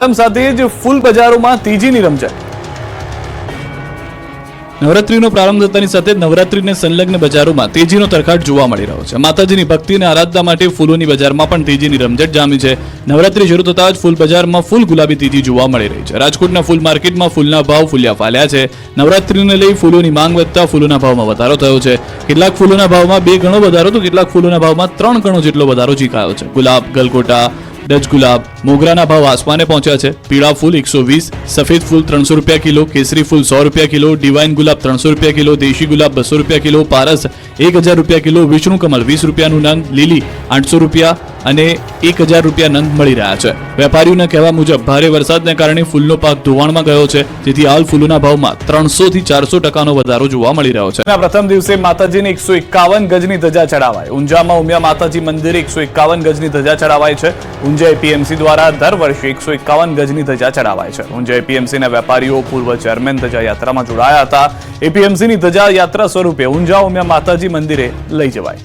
સાથે જ ફૂલ બજારોમાં તેજીની રમઝટ। નવરાત્રીનો પ્રારંભ થતાની સાથે નવરાત્રીને સંલગ્ન બજારોમાં તેજીનો તરખાટ જોવા મળી રહ્યો છે। માતાજીની ભક્તિ અને આરાધના માટે ફૂલોની બજારમાં પણ તેજીની રમઝટ જામી છે। નવરાત્રી શરૂ થતાં જ ફૂલ બજારમાં ફૂલ ગુલાબી તેજી જોવા મળી રહી છે। રાજકોટના ફૂલ માર્કેટમાં ફૂલના ભાવ ફૂલ્યા ફાલ્યા છે। નવરાત્રીને લઈ ફૂલોની માંગ વધતા ફૂલોના ભાવમાં વધારો થયો છે। કેટલાક ફૂલોના ભાવમાં 2 ગણો વધારો તો કેટલાક ફૂલોના ભાવમાં 3 ગણો જેટલો વધારો ઝીકાયો છે। ગુલાબ, ગલગોટા, डच गुलाब, मोगराना भाव आसमाने पहुंचा है। पीड़ा फूल 120, सफेद फूल 300 रुपया किलो, केसरी फूल 100 रुपया किलो, डिवाइन गुलाब 300 रुपया किलो, देशी गुलाब 200 रुपया किलो, पारस 1000 रुपया किलो, विष्णु कमल 20 रुपया नंग, लीली 800 रुपया અને 1000 રૂપિયા નંગ મળી રહ્યા છે। વેપારીઓના કહેવા મુજબ ભારે વરસાદને કારણે ફૂલનો પાક ધોવાણમાં ગયો છે, જેથી હાલ ફૂલોના ભાવમાં 300 થી 400% વધારો જોવા મળી રહ્યો છે। પ્રથમ દિવસે માતાજીને 151 ગજની ધજા ચડાવાય। ઊંઝામાં ઉમિયા માતાજી મંદિરે 151 ગજની ધજા ચડાવાય છે। ઊંઝા એપીએમસી દ્વારા દર વર્ષે 151 ગજની ધજા ચડાવાય છે। ઊંઝા એપીએમસીના વેપારીઓ પૂર્વ ચેરમેન ધજા યાત્રામાં જોડાયા હતા। એપીએમસીની ધજા યાત્રા સ્વરૂપે ઊંઝા ઉમિયા માતાજી મંદિરે લઈ જવાય।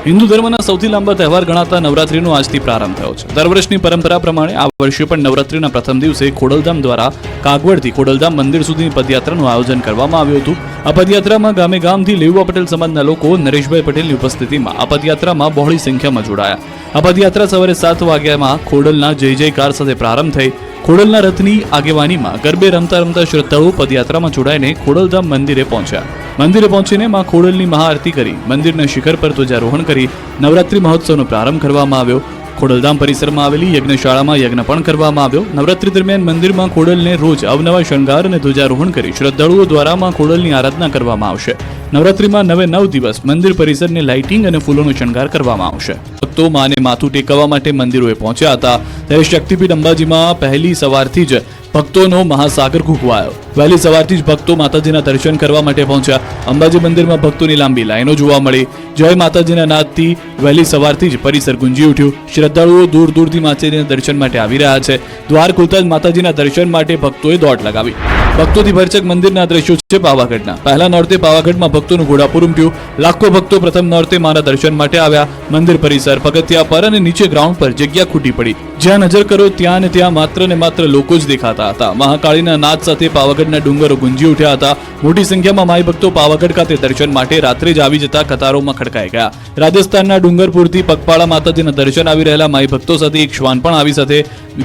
હિન્દુ ધર્મના સૌથી લાંબા તહેવાર ગણાતા નવરાત્રીનો આજથી પ્રારંભ થયો છે। દર વર્ષની પરંપરા પ્રમાણે આ વર્ષે પણ નવરાત્રીના પ્રથમ દિવસે ખોડલધામ દ્વારા કાગવડથી ખોડલધામ મંદિર સુધીની પદયાત્રાનું આયોજન કરવામાં આવ્યું હતું। આ પદયાત્રામાં ગામે ગામથી લેઉવા પટેલ સમાજના લોકો નરેશભાઈ પટેલની ઉપસ્થિતિમાં આ પદયાત્રામાં બહોળી સંખ્યામાં જોડાયા। આ પદયાત્રા સવારે 7 વાગ્યામાં ખોડલના જય જયકાર સાથે પ્રારંભ થઈ। ખોડલના રથની આગેવાનીમાં ગરબે રમતા રમતા શ્રદ્ધાળુઓ પદયાત્રામાં જોડાઈને ખોડલધામ મંદિરે પહોંચ્યા। મંદિરે પહોંચીને માં ખોડલની મહાઆરતી કરી મંદિરના શિખર પર ધ્વજારોહણ કરી નવરાત્રી મહોત્સવનો પ્રારંભ કરવામાં આવ્યો। ખોડલધામ પરિસરમાં આવેલી યજ્ઞશાળામાં યજ્ઞ પણ કરવામાં આવ્યો। નવરાત્રી દરમિયાન મંદિરમાં ખોડલને રોજ અવનવા શણગાર અને ધ્વજારોહણ કરી શ્રદ્ધાળુઓ દ્વારા માં ખોડલની આરાધના કરવામાં આવશે। નવરાત્રીમાં 9 દિવસ મંદિર પરિસરને લાઇટિંગ અને ફૂલોનો શણગાર કરવામાં આવશે। ભક્તો માને માથું ટેકવવા માટે મંદિરોએ પહોંચ્યા હતા। ત્યારે શક્તિપીઠ અંબાજીમાં પહેલી સવારથી જ ભક્તોનો મહાસાગર કૂકવાયો। વહેલી સવારથી જ ભક્તો માતાજીના દર્શન કરવા માટે પહોંચ્યા। અંબાજી મંદિરમાં ભક્તોની લાંબી લાઈનો જોવા મળી। જય માતાજીના નાદથી વહેલી સવારથી જ પરિસર ગુંજી ઉઠ્યું। શ્રદ્ધાળુઓ દૂર દૂરથી માતાજીના દર્શન માટે આવી રહ્યા છે। દ્વાર ખુલતા જ માતાજીના દર્શન માટે ભક્તોએ દોડ લગાવી। ભક્તોથી ભરચક મંદિરના દ્રશ્યો છે પાવાગઢના। પહેલા નોરતે પાવાગઢમાં ભક્તોનું ઘોડાપુર ઉમટ્યું। લાખો ભક્તો પ્રથમ નોરતે માના દર્શન માટે આવ્યા। મંદિર પરિસર, પગથિયા પર અને નીચે ગ્રાઉન્ડ પર જગ્યા ખૂટી પડી। જ્યાં નજર કરો ત્યાં ને ત્યાં માત્ર ને માત્ર લોકો જ દેખાતા હતા। મહાકાળીના નાદ સાથે પાવાગઢના ડુંગરો ગુંજી ઉઠ્યા હતા। મોટી સંખ્યામાં માઈ ભક્તો પાવાગઢ ખાતે દર્શન માટે રાત્રે જ આવી જતા કતારોમાં ખડકાઈ ગયા। રાજસ્થાનના ડુંગરપુરથી પગપાળા માતાજીના દર્શન આવી રહેલા માઈ ભક્તો સાથે એક શ્વાન પણ આવી સાથે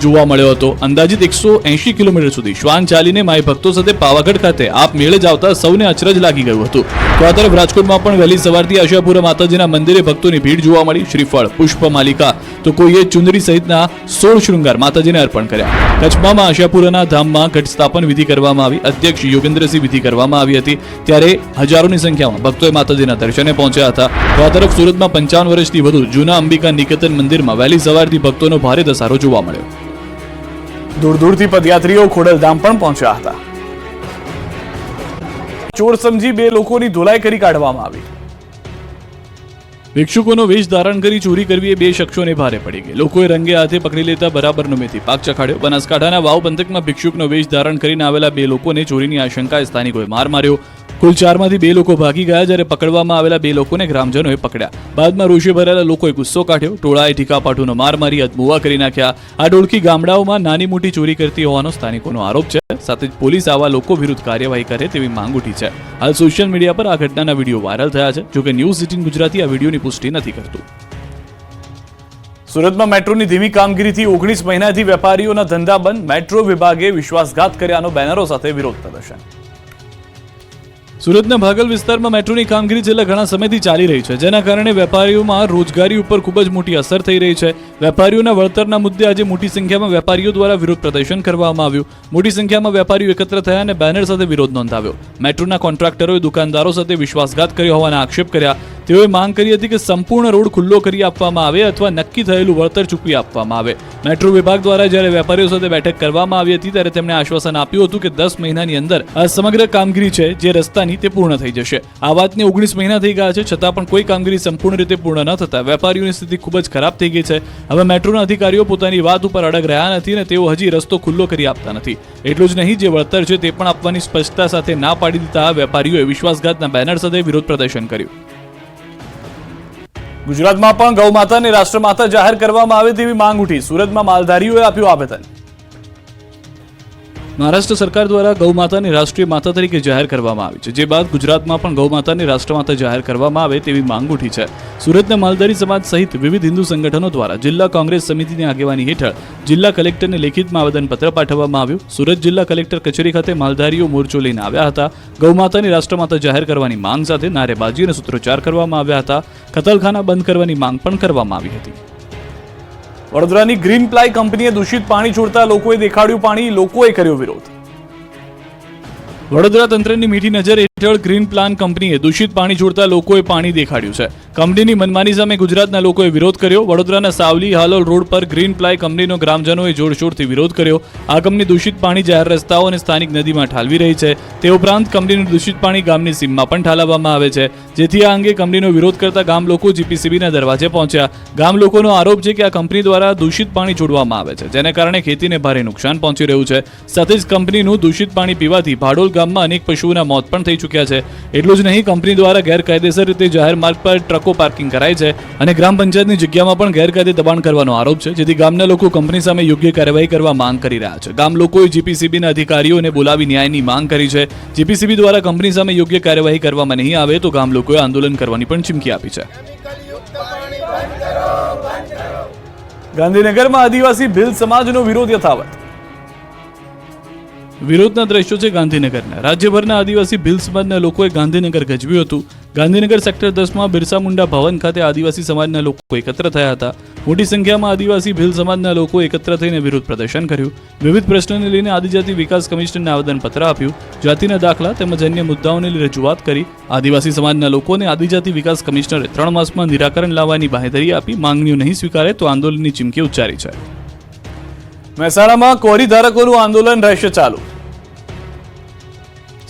જોવા મળ્યો હતો। અંદાજિત 180 કિલોમીટર સુધી શ્વાન ચાલીને માઈ ભક્તો સાથે પાવાગઢ ખાતે આપ મેળે જ આવતા સૌને અચરજ લાગી ગયું હતું। તો આ તરફ રાજકોટમાં પણ વહેલી સવારથી આશાપુરા માતાજીના મંદિરે ભક્તોની ભીડ જોવા મળી। શ્રીફળ, પુષ્પ માલિકા તો કોઈએ ચુંદડી સહિતના 16 શૃંગાર માતાજીને અર્પણ કર્યા। કચ્છમાં આશાપુરાના ધામમાં ઘટ સ્થાપન વિધિ કરવામાં આવી। અધ્યક્ષ યોગેન્દ્રસિંહ વિધિ કરવામાં આવી હતી। ત્યારે હજારોની સંખ્યામાં ભક્તોએ માતાજીના દર્શને પહોંચ્યા હતા। તો આ તરફ સુરતમાં 55 વર્ષથી વધુ જૂના અંબિકા નિકેતન મંદિરમાં વહેલી સવારથી ભક્તોનો ભારે ધસારો જોવા મળ્યો। દૂર દૂરથી પદયાત્રીઓ ખોડલધામ પણ પહોંચ્યા હતા। ચોર સમજી 2 લોકોની ધોલાઈ કરી કાઢવામાં આવી। ભિક્ષુકોનો વેશ ધારણ કરી ચોરી કરવી એ 2 શખ્સોને ભારે પડી ગઈ। લોકોએ રંગે હાથે પકડી લેતા બરાબરનો મેથી પાક ચખાડ્યો। બનાસકાંઠાના વાવ પંથકમાં ભિક્ષુકનો વેશ ધારણ કરીને આવેલા 2 લોકોને ચોરીની આશંકાએ સ્થાનિકોએ માર માર્યો। કુલ 4માંથી 2 લોકો ભાગી ગયા, જ્યારે પકડવામાં આવેલા 2 લોકોને ગ્રામજનોએ પકડ્યા। બાદમાં રોષે ભરેલા લોકોએ ગુસ્સો કાઢ્યો। ટોળાએ ઠીકાપાઠુનો માર મારી અદમુવા કરી નાખ્યા। આ ડોળકી ગામડાઓમાં નાની મોટી ચોરી કરતી હોવાનો સ્થાનિકોનો આરોપ છે। સાથે જ પોલીસ આવા લોકો વિરુદ્ધ કાર્યવાહી કરે તેવી માંગ ઉઠી છે। હાલ સોશિયલ મીડિયા પર આ ઘટનાના વિડીયો વાયરલ થયા છે। જોકે ન્યૂઝ 18 ગુજરાતી આ વિડીયોની પુષ્ટિ નથી કરતું। સુરતમાં મેટ્રોની ધીમી કામગીરીથી 19 મહિનાથી વેપારીઓના ધંધા બંધ। મેટ્રો વિભાગે વિશ્વાસઘાત કર્યાનો બેનરો સાથે વિરોધ પ્રદર્શન। સુરતના ભાગલ વિસ્તારમાં મેટ્રોની કામગીરી છેલ્લા ઘણા સમયથી ચાલી રહી છે, જેના કારણે વેપારીઓમાં રોજગારી ઉપર ખૂબ જ મોટી અસર થઈ રહી છે। વેપારીઓના વળતરના મુદ્દે આજે મોટી સંખ્યામાં વેપારીઓ દ્વારા વિરોધ પ્રદર્શન કરવામાં આવ્યું। મોટી સંખ્યામાં વેપારીઓ એકત્ર થયા અને બેનર સાથે વિરોધ નોંધાવ્યો। મેટ્રોના કોન્ટ્રાક્ટરોએ દુકાનદારો સાથે વિશ્વાસઘાત કર્યો હોવાના આક્ષેપ કર્યા। તેઓએ માંગ કરી હતી કે સંપૂર્ણ રોડ ખુલ્લો કરી આપવામાં આવે અથવા નક્કી થયેલું વળતર ચૂકવી આપવામાં આવે। મેટ્રો વિભાગ દ્વારા જ્યારે વેપારીઓ સાથે બેઠક કરવામાં આવી હતી ત્યારે તેમણે આશ્વાસન આપ્યું હતું કે 10 મહિનાની અંદર આ સમગ્ર કામગીરી છે જે રસ્તાની તે પૂર્ણ થઈ જશે। આ વાતને 19 મહિના થઈ ગયા છે, છતાં પણ કોઈ કામગીરી સંપૂર્ણ રીતે પૂર્ણ ન થતા વેપારીઓની સ્થિતિ ખૂબ જ ખરાબ થઈ ગઈ છે। હવે મેટ્રોના અધિકારીઓ પોતાની વાત ઉપર અડગ રહ્યા નથી અને તેઓ હજી રસ્તો ખુલ્લો કરી આપતા નથી। એટલું જ નહીં, જે વળતર છે તે પણ આપવાની સ્પષ્ટતા સાથે ના પાડી દીધા વેપારીઓએ વિશ્વાસઘાતના બેનર સાથે વિરોધ પ્રદર્શન કર્યું। ગુજરાતમાં પણ ગૌ માતાને રાષ્ટ્રમાતા જાહેર કરવામાં આવે તેવી માંગ ઉઠી. સુરતમાં માલધારીઓએ આપ્યું આવેદન. મહારાષ્ટ્ર સરકાર દ્વારા ગૌ માતાને રાષ્ટ્રીય માતા તરીકે જાહેર કરવામાં આવી છે, જે બાદ ગુજરાતમાં પણ ગૌ માતાને રાષ્ટ્રમાતા જાહેર કરવામાં આવે તેવી માંગ ઉઠી છે. સુરતના માલધારી સમાજ સહિત વિવિધ હિન્દુ સંગઠનો દ્વારા જિલ્લા કોંગ્રેસ સમિતિની આગેવાની હેઠળ જિલ્લા કલેક્ટરને લેખિતમાં આવેદનપત્ર પાઠવવામાં આવ્યું. સુરત જિલ્લા કલેક્ટર કચેરી ખાતે માલધારીઓ મોરચો લઈને આવ્યા હતા. ગૌ માતાને રાષ્ટ્રમાતા જાહેર કરવાની માંગ સાથે નારેબાજી અને સૂત્રોચ્ચાર કરવામાં આવ્યા હતા. કતલખાના બંધ કરવાની માંગ પણ કરવામાં આવી હતી. વડોદરાની ગ્રીન પ્લાય કંપનીએ દૂષિત પાણી છોડતા લોકોએ દેખાડ્યું પાણી, લોકોએ કર્યો વિરોધ. વડોદરા તંત્રની મીઠી નજર હેઠળ ગ્રીન પ્લાન કંપનીએ દૂષિત પાણી છોડતા લોકોએ પાણી દેખાડ્યું છે. કંપનીની મનમાની સામે ગુજરાતના લોકોએ વિરોધ કર્યો. વડોદરાના સાવલી હાલોલ રોડ પર ગ્રીન પ્લાય કંપનીનો ગ્રામજનોએ જોરશોરથી વિરોધ કર્યો. આ કંપની દૂષિત પાણી જાહેર રસ્તાઓ અને સ્થાનિક નદીમાં ઠાલવી રહી છે. તે ઉપરાંત કંપનીનું દૂષિત પાણી ગામની સીમમાં પણ ઠાલવવામાં આવે છે, જેથી આ અંગે કંપનીનો વિરોધ કરતા ગામ લોકો જીપીસીબીના દરવાજે પહોંચ્યા. ગામ લોકોનો આરોપ છે કે આ કંપની દ્વારા દૂષિત પાણી છોડવામાં આવે છે, જેને કારણે ખેતીને ભારે નુકસાન પહોંચી રહ્યું છે. સાથે જ કંપનીનું દૂષિત પાણી પીવાથી ભાડોલ ગામમાં અનેક પશુઓના મોત પણ થઈ ચૂક્યા છે. એટલું જ નહીં, કંપની દ્વારા ગેરકાયદેસર રીતે જાહેર માર્ગ પર ટ્રકો પાર્કિંગ કરાય છે અને ગ્રામ પંચાયતની જગ્યામાં પણ ગેરકાયદે દબાણ કરવાનો આરોપ છે, જેથી ગામના લોકો કંપની સામે યોગ્ય કાર્યવાહી કરવા માંગ કરી રહ્યા છે. ગામ લોકોએ જીપીસીબીના અધિકારીઓને બોલાવી ન્યાયની માંગ કરી છે. જીપીસીબી દ્વારા કંપની સામે યોગ્ય કાર્યવાહી કરવામાં નહીં આવે તો ગામ લોકોએ આંદોલન કરવાની પણ ચીમકી આપી છે. ગાંધીનગરમાં આદિવાસી ભીલ સમાજનો વિરોધ યથાવત. વિરોધના દ્રશ્યો છે ગાંધીનગરના. રાજ્યભરના આદિવાસી ભીલ સમાજના લોકોએ ગાંધીનગર ગજવ્યું હતું. ગાંધીનગર સેક્ટર 10માં બિરસા મુંડા ભવન ખાતે આદિવાસી સમાજના લોકો એકત્ર થયા હતા. મોટી સંખ્યામાં આદિવાસી ભીલ સમાજના લોકો એકત્ર થઈને વિરોધ પ્રદર્શન કર્યું. વિવિધ પ્રશ્નોને લઈને આદિજાતિ વિકાસ કમિશનરને આવેદનપત્ર આપ્યું. જાતિના દાખલા તેમજ અન્ય મુદ્દાઓને લઈને રજૂઆત કરી. આદિવાસી સમાજના લોકોને આદિજાતિ વિકાસ કમિશનરે 3 માસમાં નિરાકરણ લાવવાની બાંહેધરી આપી. માંગણીઓ નહીં સ્વીકારે તો આંદોલનની ચીમકી ઉચ્ચારી છે. મહેસાણામાં કોરી ધારકોનું આંદોલન રહેશે ચાલુ.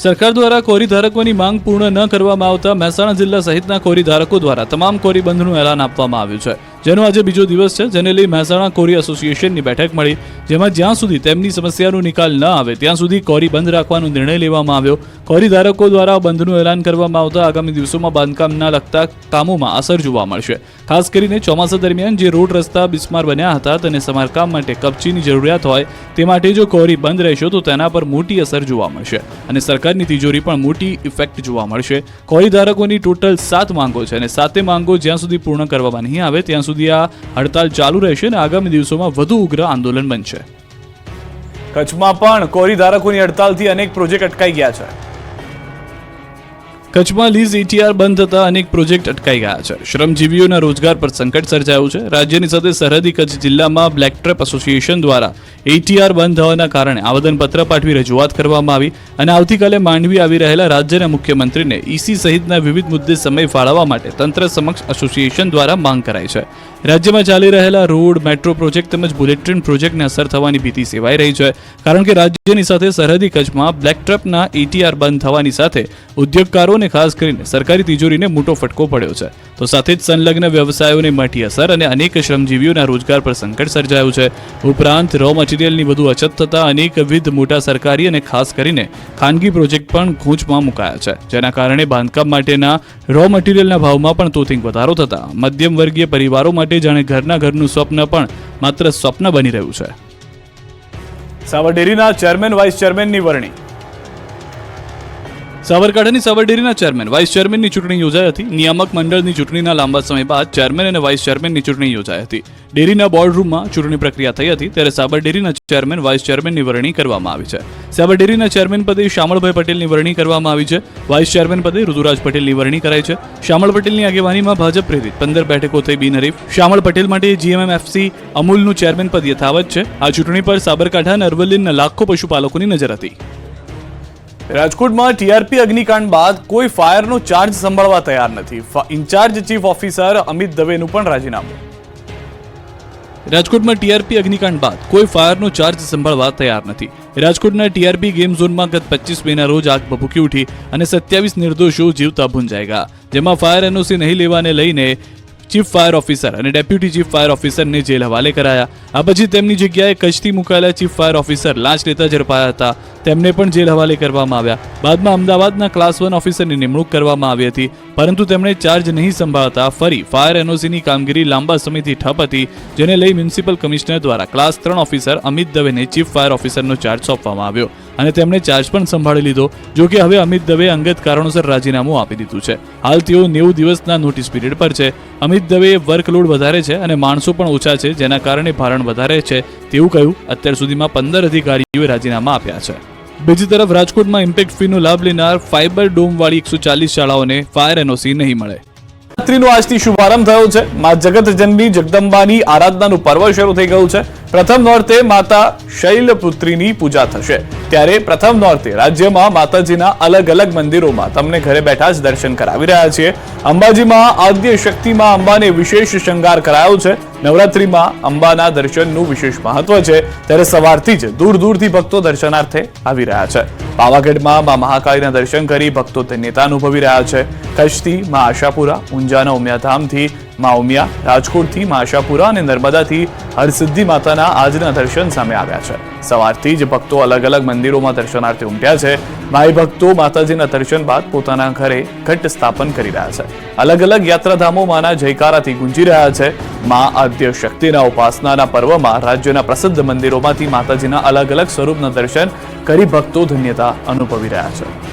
સરકાર દ્વારા કોરી ધારકોની માંગ પૂર્ણ ન કરવામાં આવતા મહેસાણા જિલ્લા સહિતના કોરી ધારકો દ્વારા તમામ કોરી બંધનું એલાન આપવામાં આવ્યું છે, જેનો આજે બીજો દિવસ છે. જેને લઈ મહેસાણા કોરી એસોસિએશનની બેઠક મળી, જેમાં જ્યાં સુધી તેમની સમસ્યાનો નિકાલ ન આવે ત્યાં સુધી કોરી બંધ રાખવાનો નિર્ણય લેવામાં આવ્યો. કોરી ધારકો દ્વારા બંધનું એલાન કરવામાં આવતા આગામી દિવસોમાં બાંધકામના લગતા કામોમાં અસર જોવા મળશે. ખાસ કરીને ચોમાસા દરમિયાન જે રોડ રસ્તા બિસ્માર બન્યા હતા તેને સમારકામ માટે કપચીની જરૂરિયાત હોય તે માટે જો કોરી બંધ રહેશે તો તેના પર મોટી અસર જોવા મળશે અને સરકારની તિજોરી પણ મોટી ઇફેક્ટ જોવા મળશે. કોરી ધારકોની ટોટલ 7 માંગો છે અને 7 માંગો જ્યાં સુધી પૂર્ણ કરવામાં નહીં આવે ત્યાં સુધી આ હડતાલ ચાલુ રહેશે અને આગામી દિવસોમાં વધુ ઉગ્ર આંદોલન બનશે. કચ્છમાં પણ કોરી ધારકોની હડતાલથી અનેક પ્રોજેક્ટ અટકાઈ ગયા છે. કચ્છમાં લીઝ એટીઆર બંધ થતા અનેક પ્રોજેક્ટ અટકાઈ ગયા છે. શ્રમજીવીઓના રોજગાર પર સંકટ સર્જાયું છે. રાજ્યની સાથે સરહદી કચ્છ જિલ્લામાં બ્લેક ટ્રેપ એસોસિએશન દ્વારા એટીઆર બંધ થવાના કારણે આવેદનપત્ર પાઠવી રજૂઆત કરવામાં આવી અને આવતીકાલે માંડવી આવી રહેલા રાજ્યના મુખ્યમંત્રીને ઈસી સહિતના વિવિધ મુદ્દે સમય ફાળવવા માટે તંત્ર સમક્ષ એસોસિએશન દ્વારા માંગ કરાઈ છે. રાજ્યમાં ચાલી રહેલા રોડ, મેટ્રો પ્રોજેક્ટ તેમજ બુલેટ ટ્રેન પ્રોજેક્ટને અસર થવાની ભીતિ સેવાઈ રહી છે, કારણ કે રાજ્યની સાથે સરહદી કચ્છમાં બ્લેક ટ્રેપના એટીઆર બંધ થવાની સાથે ઉદ્યોગકારોને ખાસ કરીને સરકારી તિજોરીને મોટો ફટકો પડ્યો છે. તો સાથે જ સંલગ્ન વ્યવસાયોને મળી અસર અને અનેક શ્રમજીવીઓના રોજગાર પર સંકટ સર્જાયું છે. ઉપરાંત રો મટીરિયલની વધુ અછત થતાં અનેકવિધ મોટા સરકારી અને ખાસ કરીને ખાનગી પ્રોજેક્ટ પણ ગૂંચમાં મુકાયા છે, જેના કારણે બાંધકામ માટેના રો મટીરિયલના ભાવમાં પણ તોતિંગ વધારો થતાં મધ્યમ વર્ગીય પરિવારો માટે જાણે ઘરનું સ્વપ્ન પણ માત્ર સ્વપ્ન બની રહ્યું છે. સાબર ડેરીના ચેરમેન વાઇસ ચેરમેનની વરણી. સાબરકાંઠાની સાબર ડેરીના ચેરમેન વાઇસ ચેરમેનની ચૂંટણી યોજાઈ હતી. નિયામક મંડળની ચૂંટણીના લાંબા સમય બાદ ચેરમેન અને વાઇસ ચેરમેનની ચૂંટણી યોજાઈ હતી. ડેરીના બોર્ડરૂમમાં ચૂંટણી પ્રક્રિયા થઈ હતી, ત્યારે સાબર ડેરીના ચેરમેન વાઇસ ચેરમેનની વરણી કરવામાં આવી છે. સાબર ડેરીના ચેરમેન પદે શામળભાઈ પટેલની વરણી કરવામાં આવી છે. વાઇસ ચેરમેન પદે ઋતુરાજ પટેલની વરણી કરાઈ છે. શામળ પટેલની આગેવાનીમાં ભાજપ પ્રેરિત 15 બેઠકો થઈ બિનહરીફ. શામળ પટેલ માટે જીએમએમએફસી અમૂલનું ચેરમેન પદ યથાવત છે. આ ચૂંટણી પર સાબરકાંઠા અને અરવલ્લીના લાખો પશુપાલકોની નજર હતી. રાજકોટમાં ટીઆરપી અગ્નિકાંડ બાદ કોઈ ફાયરનો ચાર્જ સંભાળવા તૈયાર નથી. ઇન્ચાર્જ ચીફ ઓફિસર અમિત દવેનું પણ રાજીનામું. રાજકોટમાં ટીઆરપી અગ્નિકાંડ બાદ કોઈ ફાયરનો ચાર્જ સંભાળવા તૈયાર નથી. રાજકોટના ટીઆરપી ગેમ ઝોનમાં ગત 25 મેના રોજ આગ ભભૂકી ઉઠી અને 27 નિર્દોષો જીવતા ભૂંજાઈ ગયા, જેમાં ફાયર એનઓસી નહીં લેવાને લઈને ચીફ ફાયર ઓફિસર અને ડેપ્યુટી ચીફ ફાયર ઓફિસરને જેલ હવાલે કરાયા. આ પછી તેમની જગ્યાએ કચ્છથી મુકાયેલા ચીફ ફાયર ઓફિસર લાંચ લેતા ઝડપાયા હતા. તેમને પણ જેલ હવાલે કરવામાં આવ્યા. બાદમાં અમદાવાદના ક્લાસ 1 ઓફિસરની નિમણૂક કરવામાં આવી હતી, પરંતુ તેમણે ચાર્જ નહીં સંભાળતા ફરી ફાયર એનઓસીની કામગીરી લાંબા સમયથી ઠપ હતી, જેને લઈ મ્યુનિસિપલ કમિશનર દ્વારા ક્લાસ 3 ઓફિસર અમિત દવેને ચીફ ફાયર ઓફિસરનો ચાર્જ સોંપવામાં આવ્યો અને તેમણે ચાર્જ પણ સંભાળી લીધો. જો કે હવે અમિત દવે અંગત કારણોસર રાજીનામું આપી દીધું છે. હાલ તેઓ 90 દિવસના નોટિસ પીરિયડ પર છે. અમિત દવેએ વર્કલોડ વધારે છે અને માણસો પણ ઓછા છે, જેના કારણે ભારણ વધારે છે તેવું કહ્યું. અત્યાર સુધીમાં 15 અધિકારીઓએ રાજીનામા આપ્યા છે. બીજી તરફ રાજકોટમાં ઇમ્પેક્ટ ફીનો લાભ લેનાર ફાઇબર ડોમવાળી 140 શાળાઓને ફાયર એનઓસી નહીં મળે. નવરાત્રીનો આજથી શુભારંભ થયો છે. મા જગતજનની જગદંબાની આરાધનાનું પર્વ શરૂ થઈ ગયું છે. પ્રથમ નોરતે માતા શૈલપુત્રીની પૂજા થશે, ત્યારે પ્રથમ નોરતે રાજ્યમાં માતાજીના અલગ અલગ મંદિરોમાં તમને ઘરે બેઠા જ દર્શન કરાવી રહ્યા છીએ. અંબાજીમાં આદ્ય શક્તિમાં અંબાને વિશેષ શૃંગાર કરાયો છે. નવરાત્રીમાં અંબાના દર્શનનું વિશેષ મહત્વ છે, ત્યારે સવારથી જ દૂર દૂરથી ભક્તો દર્શનાર્થે આવી રહ્યા છે. પાવાગઢમાં મા મહાકાળીના દર્શન કરી ભક્તો ધન્યતા અનુભવી રહ્યા છે. કચ્છથી મા આશાપુરા, ઊંઝાના ઉમિયાધામથી મા ઉમિયા, રાજકોટથી મા આશાપુરા અને નર્મદાથી હરસિદ્ધિ માતાના આજના દર્શન સામે આવ્યા છે. સવારથી જ ભક્તો અલગ અલગ મંદિરોમાં દર્શનાર્થે ઉમટ્યા છે. માઈ ભક્તો માતાજીના દર્શન બાદ પોતાના ઘરે ઘટ સ્થાપન કરી રહ્યા છે. અલગ અલગ યાત્રાધામોમાંના જયકારાથી ગુંજી રહ્યા છે. મા આદ્ય શક્તિના ઉપાસનાના પર્વમાં રાજ્યના પ્રસિદ્ધ મંદિરોમાંથી માતાજીના અલગ અલગ સ્વરૂપના દર્શન કરી ભક્તો ધન્યતા અનુભવી રહ્યા છે.